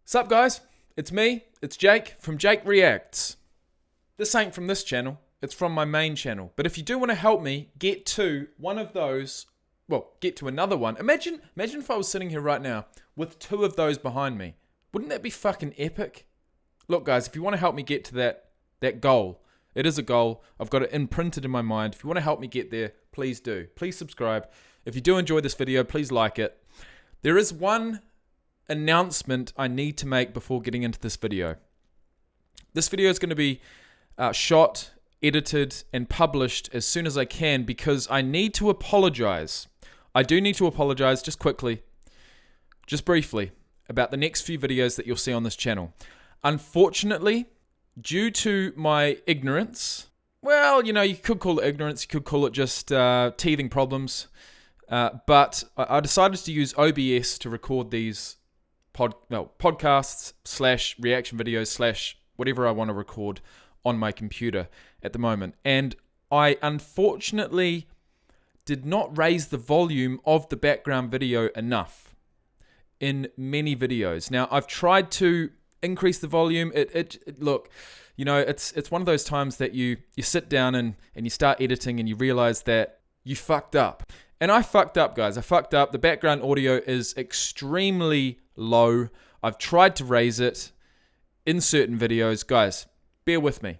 Sup guys, it's me, it's Jake from Jake Reacts. This ain't from this channel, it's from my main channel. But if you do want to help me get to one of those, get to another one. Imagine if I was sitting here right now with two of those behind me. Wouldn't that be fucking epic? Look guys, if you want to help me get to that goal, it is a goal. I've got it imprinted in my mind. If you want to help me get there, please do. Please subscribe. If you do enjoy this video, please like it. There is one announcement I need to make before getting into this video. This video is going to be shot, edited, and published as soon as I can because I need to apologize. I do need to apologize just quickly, just briefly, about the next few videos that you'll see on this channel. Unfortunately, due to my ignorance, well, you could call it ignorance, you could call it just teething problems, but I decided to use OBS to record these podcasts / reaction videos / whatever I want to record on my computer at the moment. And I unfortunately did not raise the volume of the background video enough in many videos. Now, I've tried to increase the volume. Look, it's one of those times that you sit down and you start editing and you realize that you fucked up. And I fucked up, guys. I fucked up. The background audio is extremely low. I've tried to raise it in certain videos. Guys, bear with me.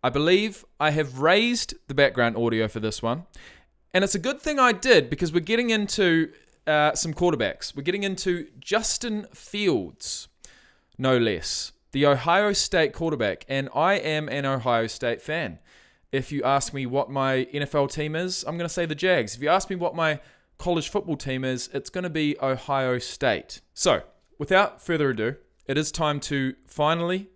I believe I have raised the background audio for this one. And it's a good thing I did because we're getting into some quarterbacks. We're getting into Justin Fields, no less. The Ohio State quarterback. And I am an Ohio State fan. If you ask me what my NFL team is, I'm going to say the Jags. If you ask me what my college football team is, it's going to be Ohio State. So, without further ado, it is time to finally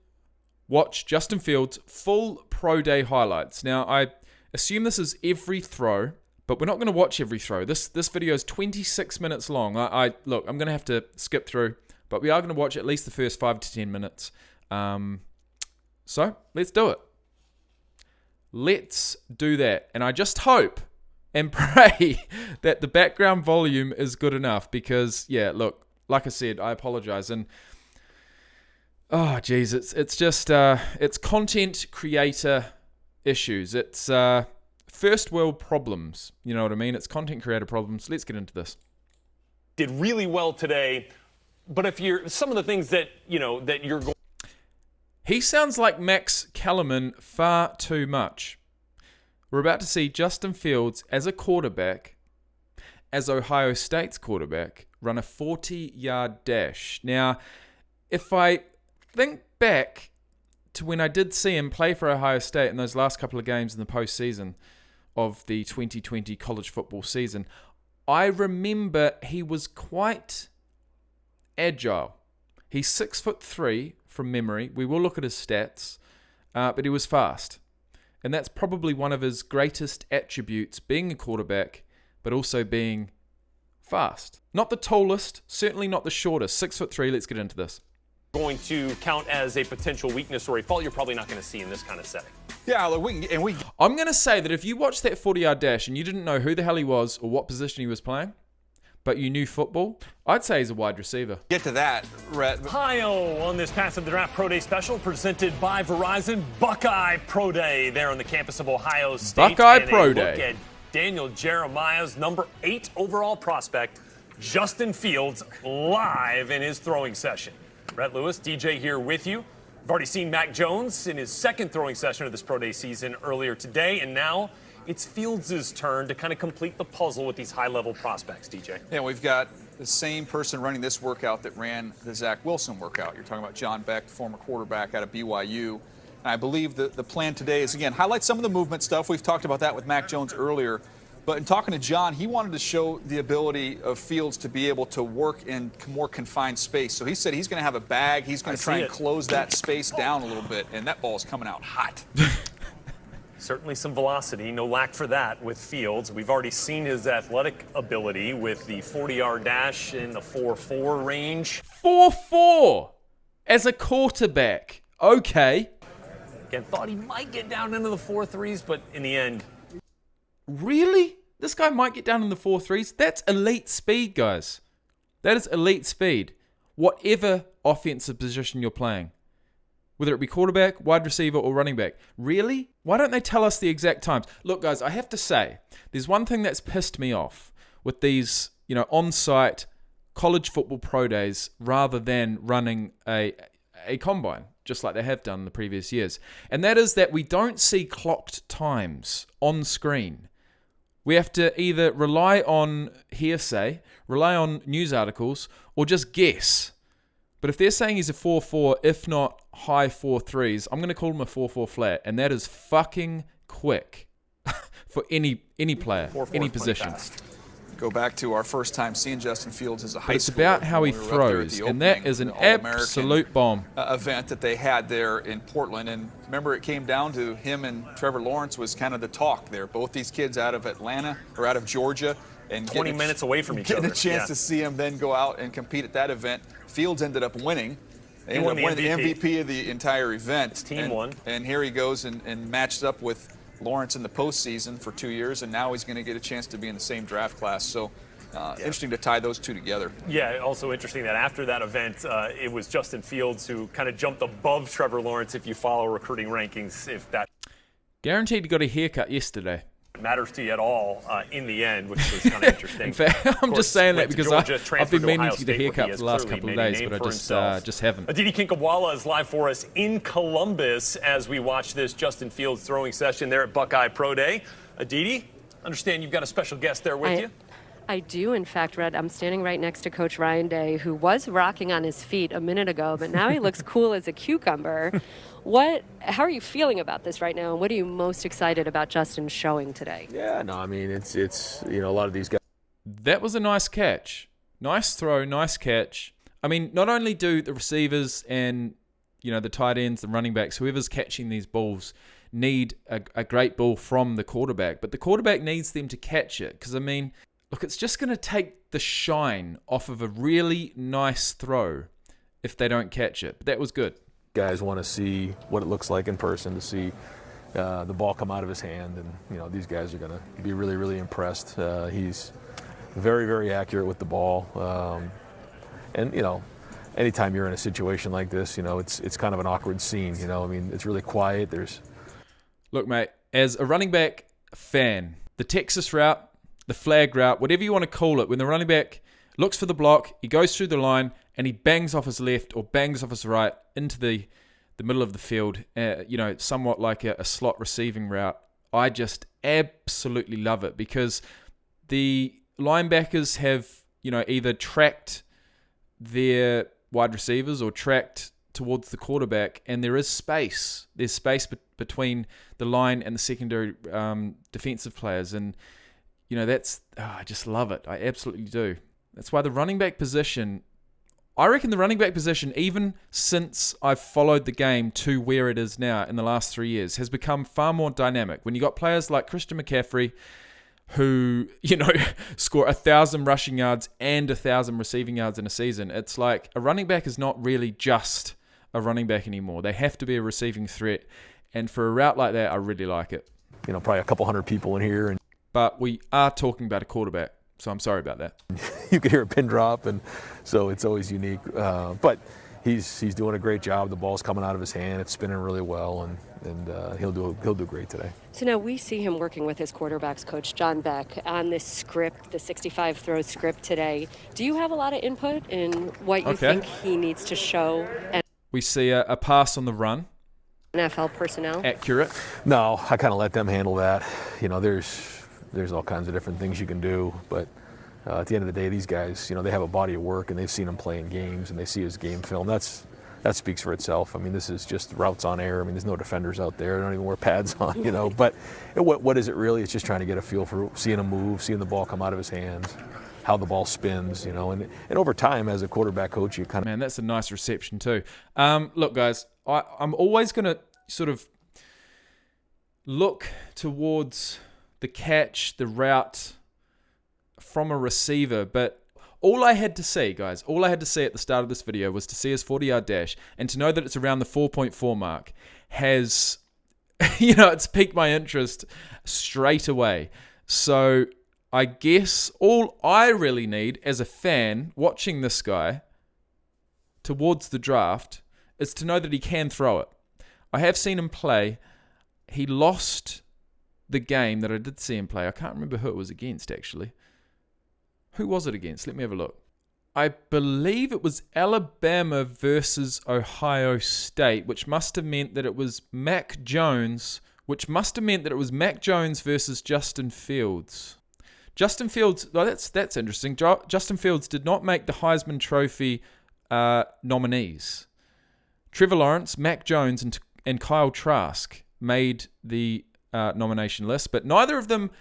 watch Justin Fields' full pro day highlights. Now, I assume this is every throw, but we're not going to watch every throw. This video is 26 minutes long. Look, I'm going to have to skip through, but we are going to watch at least the first 5 to 10 minutes. So, let's do it. Let's do that. And I just hope and pray that the background volume is good enough because, yeah, look, like I said, I apologize. And, oh, geez, it's just, it's content creator issues. It's first world problems. You know what I mean? It's content creator problems. Let's get into this. Did really well today, but if you're, some of the things that, that you're going. He sounds like Max Kellerman far too much. We're about to see Justin Fields as a quarterback, as Ohio State's quarterback, run a 40-yard dash. Now, if I think back to when I did see him play for Ohio State in those last couple of games in the postseason of the 2020 college football season, I remember he was quite agile. He's 6'3" from memory. We will look at his stats, but he was fast. And that's probably one of his greatest attributes, being a quarterback, but also being fast. Not the tallest, certainly not the shortest. 6'3", let's get into this. Going to count as a potential weakness or a fault you're probably not going to see in this kind of setting. Yeah, look, I'm going to say that if you watched that 40-yard dash and you didn't know who the hell he was or what position he was playing, but you knew football, I'd say he's a wide receiver. Get to that, Rhett. Ohio on this Pass of the Draft Pro Day special presented by Verizon. Buckeye Pro Day there on the campus of Ohio State. Buckeye Pro Day. Look at Daniel Jeremiah's number 8 overall prospect, Justin Fields, live in his throwing session. Rhett Lewis, DJ here with you. We've already seen Mac Jones in his second throwing session of this Pro Day season earlier today, and now it's Fields' turn to kind of complete the puzzle with these high-level prospects, DJ. Yeah, we've got the same person running this workout that ran the Zach Wilson workout. You're talking about John Beck, former quarterback out of BYU. And I believe the plan today is, again, highlight some of the movement stuff. We've talked about that with Mac Jones earlier. But in talking to John, he wanted to show the ability of Fields to be able to work in more confined space. So he said he's going to have a bag. He's going to try and close that space down a little bit. And that ball's coming out hot. Certainly some velocity, no lack for that with Fields. We've already seen his athletic ability with the 40-yard dash in the 4.4 range. 4.4 as a quarterback. Okay. Again, thought he might get down into the 4.3s, but in the end. Really? This guy might get down in the 4.3s? That's elite speed, guys. That is elite speed. Whatever offensive position you're playing. Whether it be quarterback, wide receiver, or running back. Really? Why don't they tell us the exact times? Look, guys, I have to say, there's one thing that's pissed me off with these, on-site college football pro days rather than running a combine, just like they have done in the previous years. And that is that we don't see clocked times on screen. We have to either rely on hearsay, rely on news articles, or just guess. But if they're saying he's a 4.4, if not high 4.3s, I'm going to call him a 4.4 flat, and that is fucking quick for any player, 4.4 any is position. fast. Go back to our first time seeing Justin Fields as a high But it's schooler about how he when we were up there at throws, the and that opening, is an the All-American, absolute bomb. Event that they had there in Portland. And remember, it came down to him and Trevor Lawrence was kind of the talk there. Both these kids out of Atlanta or out of Georgia. And 20 minutes away from each other. Getting a chance to see him then go out and compete at that event. Fields ended up winning. They He ended won up winning the the MVP of the entire event. His team won. And here he goes and matched up with Lawrence in the postseason for 2 years, and now he's going to get a chance to be in the same draft class. So interesting to tie those two together. Yeah, also interesting that after that event, it was Justin Fields who kind of jumped above Trevor Lawrence if you follow recruiting rankings, if that Guaranteed he got a haircut yesterday. matters to you at all in the end, which was kind of interesting. In fact, I'm just saying that because I've been meaning to get a haircut for the last clearly couple of made a days, name but for I just haven't. Aditi Kinkawala is live for us in Columbus as we watch this Justin Fields throwing session there at Buckeye Pro Day. Aditi, understand you've got a special guest there with you? I do, in fact, Red. I'm standing right next to Coach Ryan Day, who was rocking on his feet a minute ago, but now he looks cool as a cucumber. How are you feeling about this right now, and what are you most excited about Justin showing today? Yeah, no, I mean, it's a lot of these guys. That was a nice catch. Nice throw, nice catch. I mean, not only do the receivers and, the tight ends, the running backs, whoever's catching these balls need a great ball from the quarterback, but the quarterback needs them to catch it. Because, look, it's just going to take the shine off of a really nice throw if they don't catch it. But that was good. Guys want to see what it looks like in person, to see the ball come out of his hand, and these guys are going to be really, really impressed. He's very, very accurate with the ball, and anytime you're in a situation like this, it's kind of an awkward scene. It's really quiet. Look, mate, as a running back fan, the Texas route, the flag route, whatever you want to call it, when the running back looks for the block, he goes through the line, and he bangs off his left or bangs off his right into the middle of the field, somewhat like a slot receiving route. I just absolutely love it because the linebackers have, either tracked their wide receivers or tracked towards the quarterback, and there is space. There's space between the line and the secondary defensive players, and I just love it. I absolutely do. That's why the running back position, I reckon the running back position, even since I've followed the game to where it is now in the last 3 years, has become far more dynamic. When you got players like Christian McCaffrey, who, score 1,000 rushing yards and 1,000 receiving yards in a season, it's like a running back is not really just a running back anymore. They have to be a receiving threat. And for a route like that, I really like it. Probably a couple hundred people in here, and but we are talking about a quarterback, so I'm sorry about that. you can hear a pin drop, and so it's always unique. But he's doing a great job. The ball's coming out of his hand. It's spinning really well, and he'll do great today. So now we see him working with his quarterbacks coach, John Beck, on this script, the 65 throw script today. Do you have a lot of input in what you think he needs to show? And we see a pass on the run. NFL personnel? Accurate. No, I kind of let them handle that. There's all kinds of different things you can do, but at the end of the day, these guys, they have a body of work, and they've seen him play in games, and they see his game film. That speaks for itself. This is just routes on air. There's no defenders out there. They don't even wear pads on, But what is it really? It's just trying to get a feel for seeing him move, seeing the ball come out of his hands, how the ball spins, And over time, as a quarterback coach, you kind of... Man, that's a nice reception too. Look, guys, I'm always going to sort of look towards the catch, the route from a receiver, but all I had to see, guys, at the start of this video was to see his 40-yard dash and to know that it's around the 4.4 mark has, it's piqued my interest straight away. So I guess all I really need as a fan watching this guy towards the draft is to know that he can throw it. I have seen him play. He lost the game that I did see him play. I can't remember who it was against, actually. Who was it against? Let me have a look. I believe it was Alabama versus Ohio State, which must have meant that it was Mac Jones, versus Justin Fields. Justin Fields, oh, that's interesting. Justin Fields did not make the Heisman Trophy nominees. Trevor Lawrence, Mac Jones, and Kyle Trask made the nomination list, but neither of them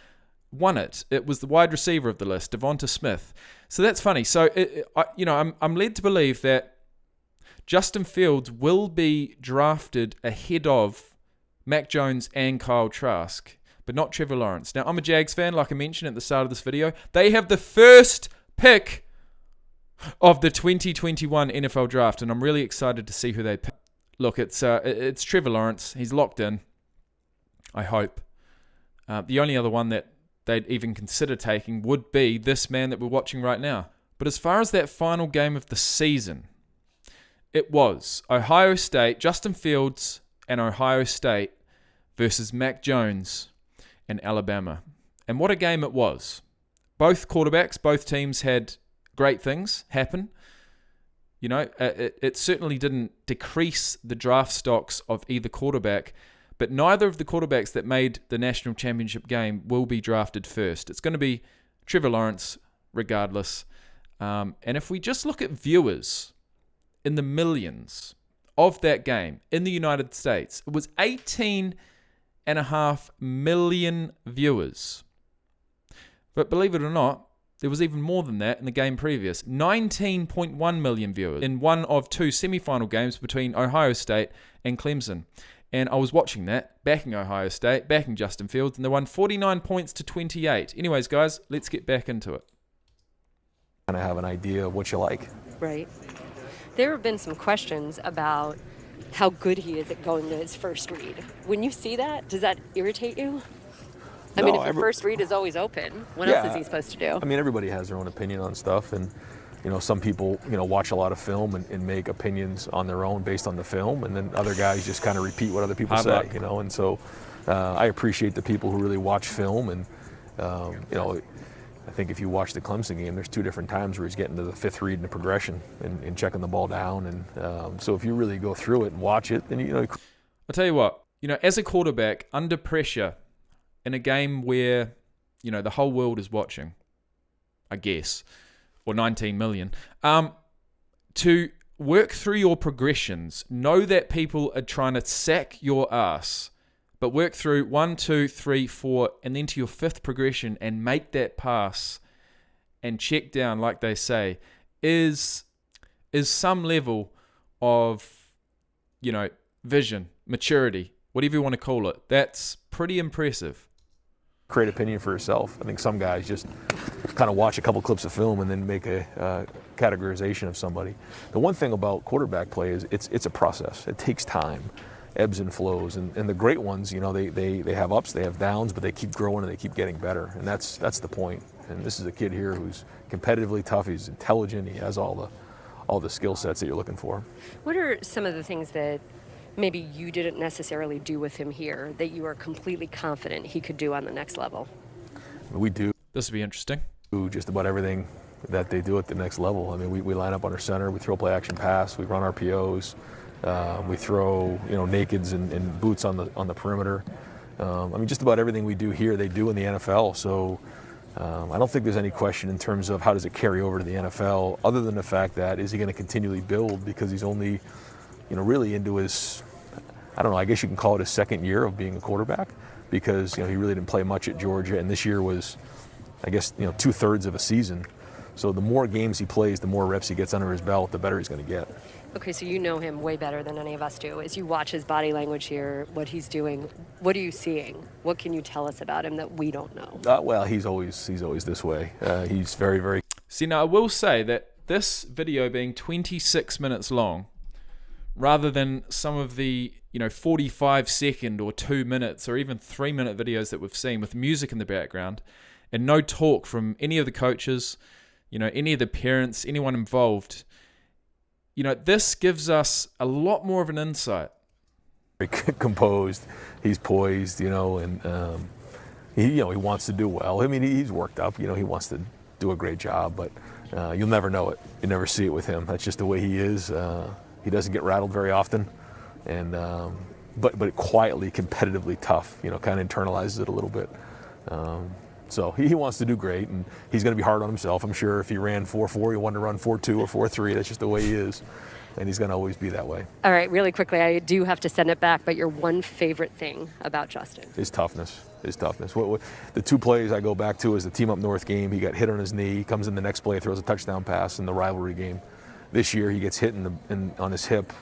won it. It was the wide receiver of the list, Devonta Smith. So that's funny. So I'm led to believe that Justin Fields will be drafted ahead of Mac Jones and Kyle Trask, but not Trevor Lawrence. Now, I'm a Jags fan, like I mentioned at the start of this video. They have the first pick of the 2021 NFL Draft, and I'm really excited to see who they pick. Look, it's Trevor Lawrence. He's locked in, I hope. The only other one that they'd even consider taking would be this man that we're watching right now. But as far as that final game of the season, it was Ohio State, Justin Fields and Ohio State versus Mac Jones and Alabama. And what a game it was. Both quarterbacks, both teams had great things happen. You know, it certainly didn't decrease the draft stocks of either quarterback, but neither of the quarterbacks that made the national championship game will be drafted first. It's going to be Trevor Lawrence regardless. And if we just look at viewers in the millions of that game in the United States, it was 18.5 million viewers. But believe it or not, there was even more than that in the game previous. 19.1 million viewers in one of two semi-final games between Ohio State and Clemson. And I was watching that, backing Ohio State, backing Justin Fields, and they won 49 points to 28. Anyways, guys, let's get back into it. Kind of have an idea of what you like. Right. There have been some questions about how good he is at going to his first read. When you see that, does that irritate you? I mean, if your first read is always open, what else is he supposed to do? I mean, everybody has their own opinion on stuff, and some people, watch a lot of film and make opinions on their own based on the film, and then other guys just kind of repeat what other people say, and so I appreciate the people who really watch film, and, I think if you watch the Clemson game, there's two different times where he's getting to the fifth read in the progression and checking the ball down, and so if you really go through it and watch it, then, I'll tell you what, as a quarterback, under pressure, in a game where, the whole world is watching, I guess, or 19 million, to work through your progressions, know that people are trying to sack your ass, but work through 1, 2, 3, 4, and then to your fifth progression and make that pass and check down, like they say, is some level of, vision, maturity, whatever you want to call it. That's pretty impressive. Create opinion for yourself. I think some guys just kind of watch a couple clips of film and then make a categorization of somebody. The one thing about quarterback play is it's a process. It takes time, ebbs and flows, and the great ones, they have ups, they have downs, but they keep growing and they keep getting better, and that's the point. And this is a kid here who's competitively tough. He's intelligent. He has all the skill sets that you're looking for. What are some of the things that maybe you didn't necessarily do with him here that you are completely confident he could do on the next level? We do. This will be interesting. Do just about everything that they do at the next level. I mean, we line up under center, we throw play action pass, we run RPOs, we throw nakeds and boots on the perimeter. Just about everything we do here, they do in the NFL. So I don't think there's any question in terms of how does it carry over to the NFL, other than the fact that is he going to continually build, because he's only really into his, I guess you can call it his second year of being a quarterback, because he really didn't play much at Georgia, and this year was, I guess, 2/3 of a season. So the more games he plays, the more reps he gets under his belt, the better he's going to get. Okay, so you know him way better than any of us do. As you watch his body language here, what he's doing, what are you seeing? What can you tell us about him that we don't know? Well, he's always this way. He's very, very. See, now I will say that this video being 26 minutes long, rather than some of the 45-second or 2 minutes or even 3-minute videos that we've seen with music in the background and no talk from any of the coaches, any of the parents, anyone involved, this gives us a lot more of an insight. Composed, he's poised, and he wants to do well. I mean, he's worked up. He wants to do a great job, but you'll never know it. You never see it with him. That's just the way he is. He doesn't get rattled very often, and but quietly, competitively tough. Kind of internalizes it a little bit. So he wants to do great, and he's going to be hard on himself. I'm sure if he ran 4.4, he wanted to run 4.2 or 4.3. That's just the way he is. And he's going to always be that way. All right, really quickly, I do have to send it back, but your one favorite thing about Justin? His toughness. The two plays I go back to is the Team Up North game. He got hit on his knee, comes in the next play, throws a touchdown pass in the rivalry game. This year he gets hit on his hip,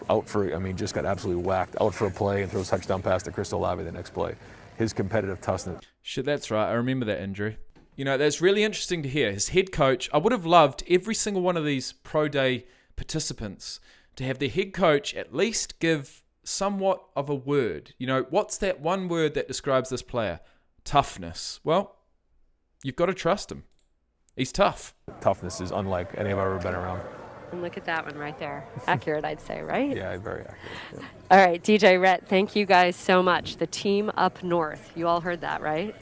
just got absolutely whacked, out for a play, and throws a touchdown pass to Chris Olave the next play. His competitive toughness. Shit, that's right. I remember that injury. That's really interesting to hear. His head coach, I would have loved every single one of these pro day participants to have their head coach at least give somewhat of a word. What's that one word that describes this player? Toughness. Well, you've got to trust him. He's tough. Toughness is unlike any I've ever been around. And look at that one right there. Accurate, I'd say, right? Yeah, very accurate. Yeah. All right, DJ, Rhett, thank you guys so much. The Team Up North. You all heard that, right?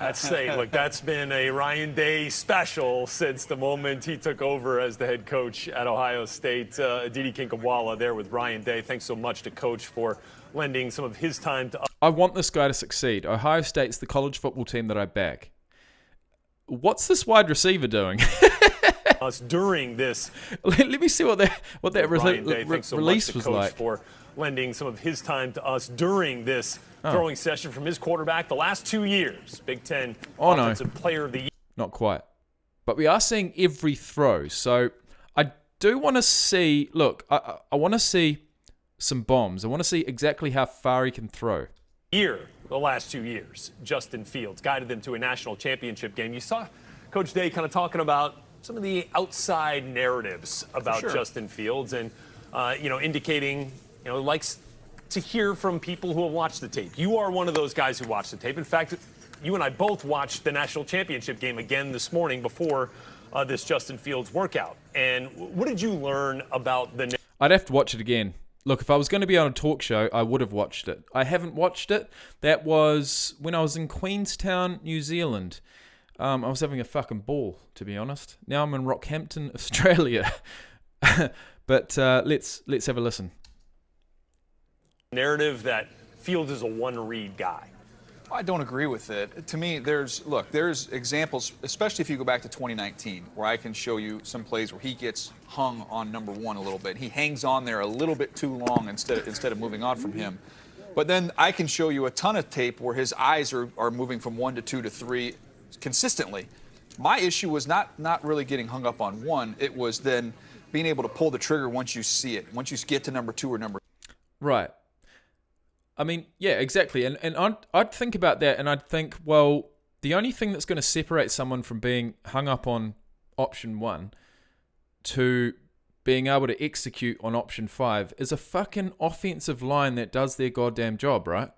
That's been a Ryan Day special since the moment he took over as the head coach at Ohio State. Aditi Kinkawala there with Ryan Day. Thanks so much to Coach for lending some of his time to us. I want this guy to succeed. Ohio State's the college football team that I back. What's this wide receiver doing? Us during this. Let me see what that release was like. For lending some of his time to us during this throwing session from his quarterback the last 2 years. Big Ten Offensive Player of the Year. Not quite. But we are seeing every throw. So I do want to see, I want to see some bombs. I want to see exactly how far he can throw. The last 2 years, Justin Fields guided them to a national championship game. You saw Coach Day kind of talking about some of the outside narratives about Justin Fields and, indicating, likes to hear from people who have watched the tape. You are one of those guys who watched the tape. In fact, you and I both watched the national championship game again this morning before this Justin Fields workout. And what did you learn about the... I'd have to watch it again. Look, if I was going to be on a talk show, I would have watched it. I haven't watched it. That was when I was in Queenstown, New Zealand. I was having a fucking ball, to be honest. Now I'm in Rockhampton, Australia. But let's have a listen. Narrative that Fields is a one-read guy. I don't agree with it. To me, there's examples, especially if you go back to 2019, where I can show you some plays where he gets hung on number one a little bit. He hangs on there a little bit too long instead of moving on from him. But then I can show you a ton of tape where his eyes are moving from 1 to 2 to 3 consistently. My issue was not really getting hung up on one. It was then being able to pull the trigger once you see it, once you get to number 2 or number 3. Right. I mean, yeah, exactly. And I'd think about that and I'd think, well, the only thing that's going to separate someone from being hung up on option 1 to being able to execute on option 5 is a fucking offensive line that does their goddamn job, right?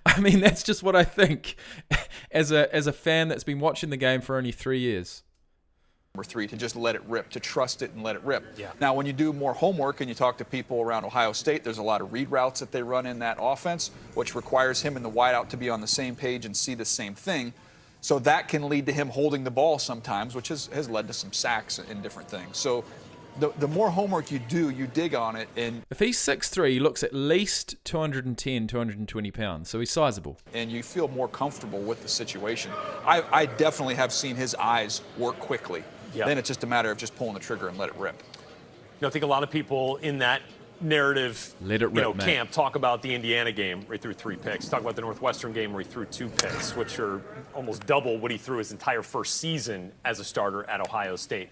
I mean, that's just what I think as a fan that's been watching the game for only 3 years. Number 3, to just let it rip, to trust it and let it rip. Yeah. Now, when you do more homework and you talk to people around Ohio State, there's a lot of read routes that they run in that offense, which requires him and the wideout to be on the same page and see the same thing. So that can lead to him holding the ball sometimes, which has led to some sacks and different things. So the more homework you do, you dig on it. And if he's 6'3", he looks at least 210, 220 pounds, so he's sizable. And you feel more comfortable with the situation. I definitely have seen his eyes work quickly. Yep. Then it's just a matter of just pulling the trigger and let it rip. I think a lot of people in that narrative camp talk about the Indiana game where he threw 3 picks, talk about the Northwestern game where he threw 2 picks, which are almost double what he threw his entire first season as a starter at Ohio State.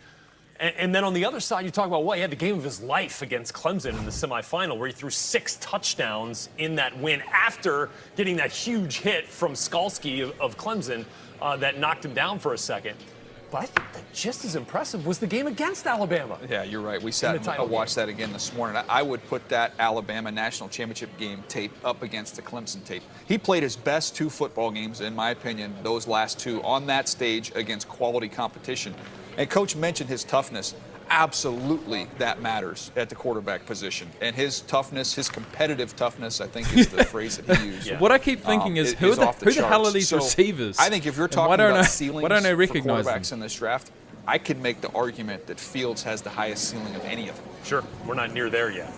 And then on the other side, you talk about, he had the game of his life against Clemson in the semifinal where he threw 6 touchdowns in that win after getting that huge hit from Skalski of Clemson that knocked him down for a second. But I think that just as impressive was the game against Alabama. Yeah, you're right. We sat and watched that again this morning. I would put that Alabama national championship game tape up against the Clemson tape. He played his best 2 football games, in my opinion, those last 2 on that stage against quality competition. And Coach mentioned his toughness. absolutely that matters at the quarterback position. And his toughness, his competitive toughness, I think is the phrase that he used. What I keep thinking is, who the hell are these receivers? I think if you're talking about ceilings why don't I for recognize quarterbacks them? in this draft, I could make the argument that Fields has the highest ceiling of any of them. Sure, we're not near there yet.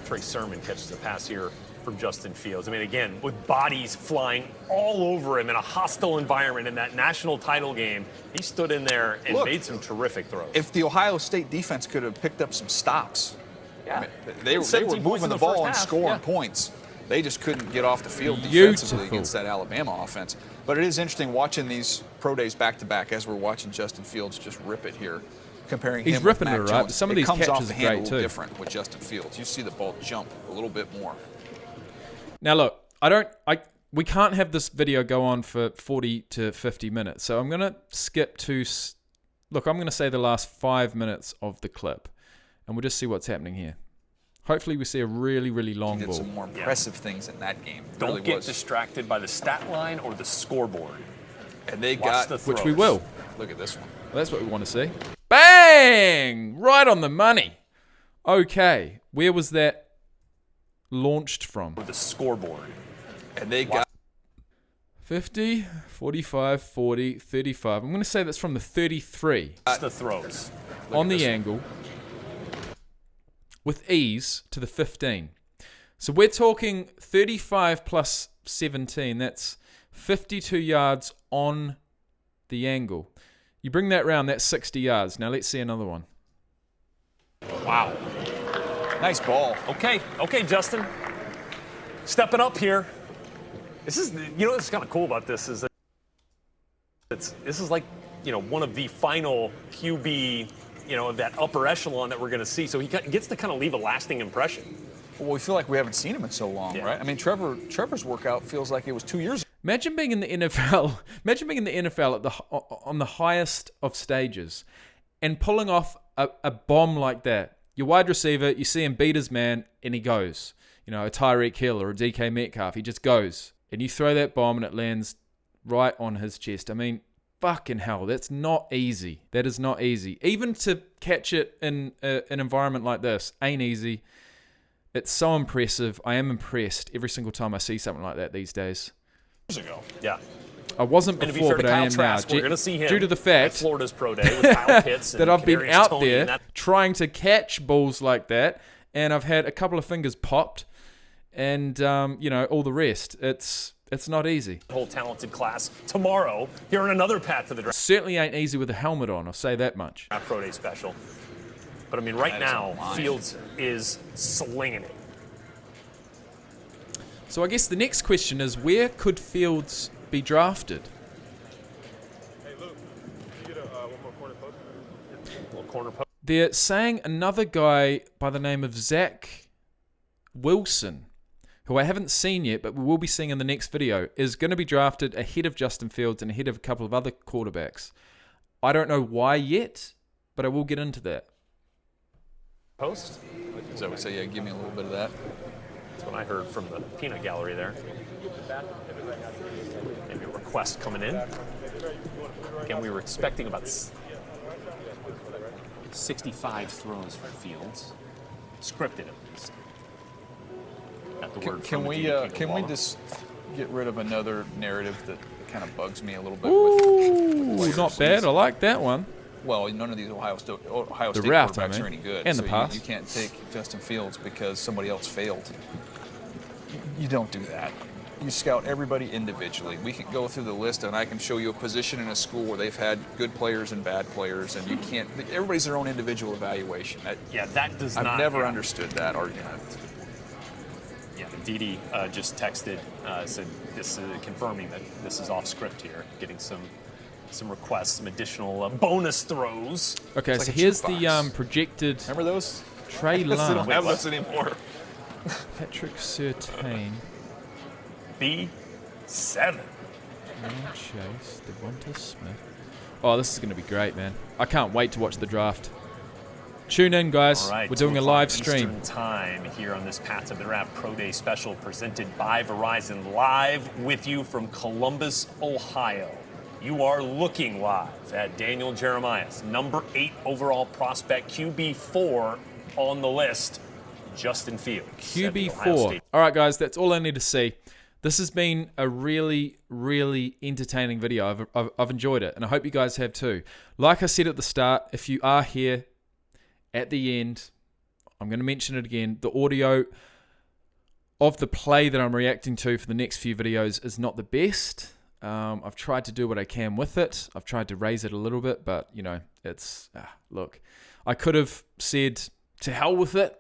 Trey Sermon catches a pass here from Justin Fields. I mean, again, with bodies flying all over him in a hostile environment in that national title game, he stood in there and made some terrific throws. If the Ohio State defense could have picked up some stops, yeah. I mean, they were moving the ball and scoring points. They just couldn't get off the field defensively against that Alabama offense. But it is interesting watching these pro days back-to-back as we're watching Justin Fields just rip it here. Comparing He's him ripping with it, Mac right? Jones. Some of it these comes catches off the are hand great a little too. different with Justin Fields. You see the ball jump a little bit more. Now look, we can't have this video go on for 40 to 50 minutes. So I'm going to skip to, I'm going to say the last 5 minutes of the clip. And we'll just see what's happening here. Hopefully we see a really, really long He did ball. some more impressive things in that game. It Don't really get was. distracted by the stat line or the scoreboard. And they Watch got the Which throws. we will. Look at this one. Well, that's what we want to see. Bang! Right on the money. Okay. Where was that launched from? Or the scoreboard. And they got 50, 45, 40, 35. I'm going to say that's from the 33. Watch the throws. On the angle with ease to the 15. So we're talking 35 plus 17. That's 52 yards on the angle. You bring that round, that's 60 yards. Now let's see another one. Wow. nice ball. Okay, Justin. Stepping up here. This is, what's kind of cool about this is that this is like, one of the final QB, of that upper echelon that we're going to see. So he gets to kind of leave a lasting impression. Well, we feel like we haven't seen him in so long, right? I mean, Trevor's workout feels like it was 2 years ago. Imagine being in the NFL. Imagine being in the NFL on the highest of stages, and pulling off a bomb like that. Your wide receiver, you see him beat his man, and he goes. A Tyreek Hill or a DK Metcalf, he just goes, and you throw that bomb, and it lands right on his chest. I mean, fucking hell, that's not easy. That is not easy. Even to catch it in an environment like this ain't easy. It's so impressive. I am impressed every single time I see something like that these days. Ago. Yeah. I wasn't before, but I am now. We're going to see him due to the fact at Florida's Pro Day with Kyle Pitts that and I've been Kadarius out Toney there and that. trying to catch balls like that, and I've had a couple of fingers popped, and all the rest. It's not easy. Whole talented class tomorrow here on another path to the draft. Certainly ain't easy with a helmet on. I'll say that much. Pro Day special. But I mean, right now, Fields is slinging it. So I guess the next question is, where could Fields be drafted? Hey, Luke, can you get one more corner post? Little corner post. They're saying another guy by the name of Zach Wilson, who I haven't seen yet, but we will be seeing in the next video, is going to be drafted ahead of Justin Fields and ahead of a couple of other quarterbacks. I don't know why yet, but I will get into that. Post? Is that what we say? Yeah, give me a little bit of that. That's what I heard from the peanut gallery there. Maybe a request coming in. Again, we were expecting about 65 throws from Fields. Scripted at least. Got the word Can from we the can we just get rid of another narrative that kind of bugs me a little bit? Ooh, with not bad. I like that one. Well, none of these Ohio State route, quarterbacks I mean, are any good. and the so pass. You can't take Justin Fields because somebody else failed. You don't do that. You scout everybody individually. We can go through the list, and I can show you a position in a school where they've had good players and bad players, and you can't. Everybody's their own individual evaluation. That does not. I've never understood that argument. Yeah, Didi just texted, said this confirming that this is off script here, getting some requests, some additional bonus throws. Okay, It's so like a here's the jukebox. Projected Remember those? Trey I don't Lance, have those anymore. Patrick Surtain, B7. Chase, Devonta Smith. Oh, this is going to be great, man. I can't wait to watch the draft. Tune in, guys. All right, We're doing a 2 live o'clock stream. Eastern time here on this Path to the Draft Pro Day special presented by Verizon, live with you from Columbus, Ohio. You are looking live at Daniel Jeremiah's number 8 overall prospect, QB4 on the list, Justin Fields. QB4. All right, guys, that's all I need to see. This has been a really, really entertaining video. I've enjoyed it, and I hope you guys have too. Like I said at the start, if you are here at the end, I'm going to mention it again. The audio of the play that I'm reacting to for the next few videos is not the best. I've tried to do what I can with it. I've tried to raise it a little bit, but, you know, it's... look, I could have said, to hell with it,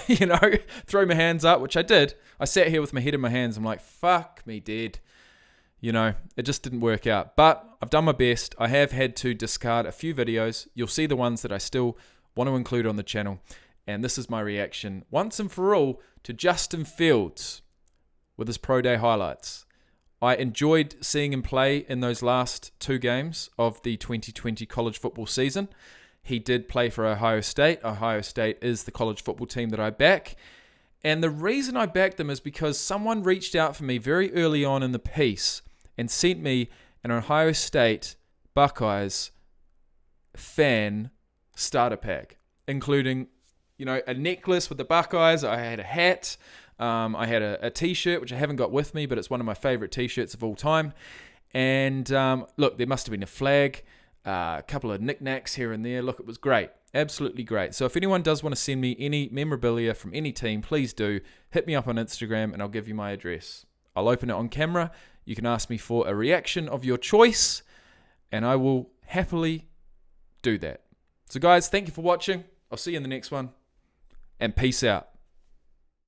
you know, throw my hands up, which I did. I sat here with my head in my hands. I'm like, fuck me dead. You know, it just didn't work out. But I've done my best. I have had to discard a few videos. You'll see the ones that I still want to include on the channel. And this is my reaction, once and for all, to Justin Fields with his Pro Day highlights. I enjoyed seeing him play in those last 2 games of the 2020 college football season. He did play for Ohio State. Ohio State is the college football team that I back. And the reason I backed them is because someone reached out for me very early on in the piece and sent me an Ohio State Buckeyes fan starter pack, including, you know, a necklace with the Buckeyes. I had a hat. I had a t-shirt, which I haven't got with me, but it's one of my favorite t-shirts of all time. And look, there must have been a flag, a couple of knickknacks here and there. Look, it was great. Absolutely great. So if anyone does want to send me any memorabilia from any team, please do. Hit me up on Instagram and I'll give you my address. I'll open it on camera. You can ask me for a reaction of your choice, and I will happily do that. So guys, thank you for watching. I'll see you in the next one, and peace out.